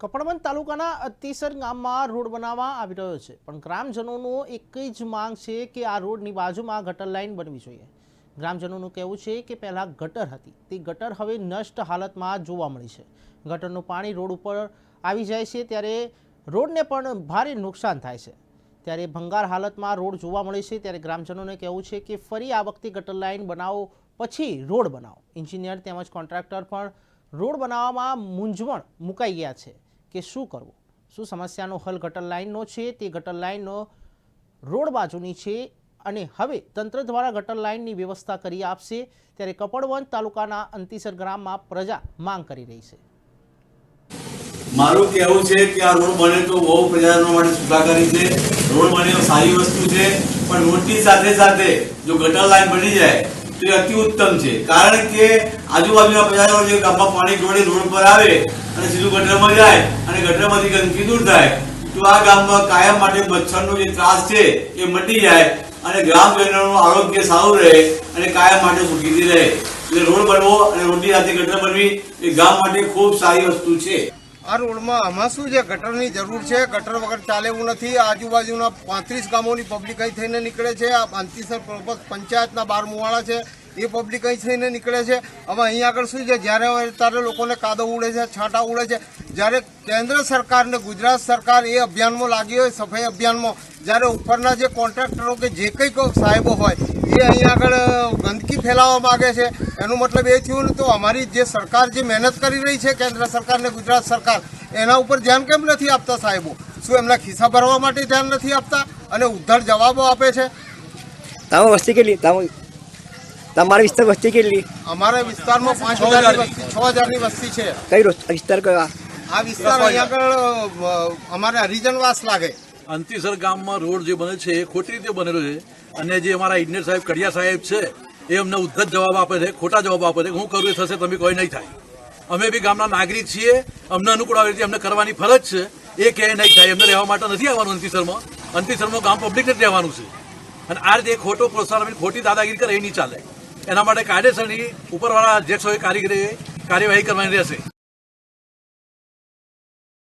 કપડવંત તાલુકાના અતિસર ગામમાં રોડ બનાવવા આવી રહ્યો છે, પણ ગ્રામજનોનો એક જ માંગ છે કે આ રોડની બાજુમાં ગટર લાઇન બનવી જોઈએ। ગ્રામજનોનું કહેવું છે કે પહેલાં ગટર હતી, તે ગટર હવે નષ્ટ હાલતમાં જોવા મળી છે। ગટરનું પાણી રોડ ઉપર આવી જાય છે ત્યારે રોડને પણ ભારે નુકસાન થાય છે। ત્યારે ભંગાર હાલતમાં રોડ જોવા મળે છે ત્યારે ગ્રામજનોને કહેવું છે કે ફરી આ વખતે ગટર લાઇન બનાવો, પછી રોડ બનાવો। એન્જિનિયર તેમજ કોન્ટ્રાક્ટર પણ રોડ બનાવવામાં મૂંઝવણ મુકાઈ ગયા છે કે શું કરવું, શું સમસ્યાનો હલ ગટર લાઇનનો છે, તે ગટર લાઇનનો રોડ બાજુની છે અને હવે તંત્ર દ્વારા ગટર લાઇનની વ્યવસ્થા કરી આપશે। ત્યારે કપડવંત તાલુકાના અંતિસર ગામમાં પ્રજા માંગ કરી રહી છે। મારું કહેવું છે કે આ રોડ બને તો બહુ પ્રજાજનો માટે સુખાકારી છે। રોડ બને તો સારી વસ્તુ છે, પણ રોડની સાથે સાથે જો ગટર લાઇન બની જાય તો એ અતિ ઉત્તમ છે। કારણ કે આજુબાજુના પ્રજાજનો જે ગામમાં પાણી જોડે રોડ પર આવે અને સીધું ગટરમાં જાય અને ગટરમાંથી ગંદકી દૂર થાય તો આ ગામમાં કાયમ માટે મચ્છરનો જે ત્રાસ છે એ મટી જાય અને ગ્રામજનોનું આરોગ્ય સારું રહે અને કાયમ માટે સુખી રહે। એટલે રોડ બનવો અને રોડની સાથે ગટર બનવી એ ગામ માટે ખૂબ સારી વસ્તુ છે। આ રોડમાં આમાં શું છે, ગટરની જરૂર છે। ગટર વગર ચાલે એવું નથી। આજુબાજુના 35 ગામોની પબ્લિક અહીં થઈને નીકળે છે। આ અંતિસર પંચાયતના 12 મુવાડા છે એ પબ્લિક અહીં થઈને નીકળે છે। હવે અહીં આગળ શું છે, જ્યારે ત્યારે લોકોને કાદવ ઉડે છે, છાંટા ઉડે છે। જ્યારે કેન્દ્ર સરકાર ને ગુજરાત સરકાર એ અભિયાનમાં લાગી હોય, સફાઈ અભિયાનમાં, જ્યારે ઉપરના જે કોન્ટ્રાક્ટરો કે જે કંઈ સાહેબો હોય એ અહીં આગળ ગંદકી ફેલાવવા માગે છે, એનો મતલબ એ થયું ને તો અમારી જે સરકાર જે મહેનત કરી રહી છે, કેન્દ્ર સરકાર ને ગુજરાત સરકાર, એના ઉપર ધ્યાન કેમ નથી આપતા સાહેબો? શું એમના ખિસ્સા ભરવા માટે ધ્યાન નથી આપતા અને ઉદ્ધર જવાબો આપે છે? વસ્તી કેટલી તમારા વિસ્તાર વસ્તી કેટલી? અમારા વિસ્તારમાં 5000 ની વસ્તી, 6000 ની વસ્તી છે। કઈ વિસ્તાર કયો? આ વિસ્તાર અહીં આગળ અમારે હરિજનવાસ લાગે। અંતિસર ગામમાં રોડ જે બને છે એ ખોટી રીતે બનેલો છે અને જે અમારા ઇજનેર સાહેબ કડિયા સાહેબ છે એ અમને ઉદ્ધત જવાબ આપે છે, ખોટા જવાબ આપે છે। હું કરું એ થશે, તમે કોઈ નહીં થાય। અમે બી ગામના નાગરિક છીએ, અમને અનુકૂળ આવે રીતે અમને કરવાની ફરજ છે। એ ક્યાંય નહીં થાય, એમને રહેવા માટે નથી આવવાનું અંતિસરમાં ગામ પબ્લિકને જ રહેવાનું છે। અને આ રીતે ખોટો પ્રોત્સાહન, ખોટી દાદાગીરી કરે એ નહીં ચાલે। એના માટે કાયદેસરની ઉપરવાળા અધ્યક્ષોએ કાર્યવાહી કરવાની રહેશે।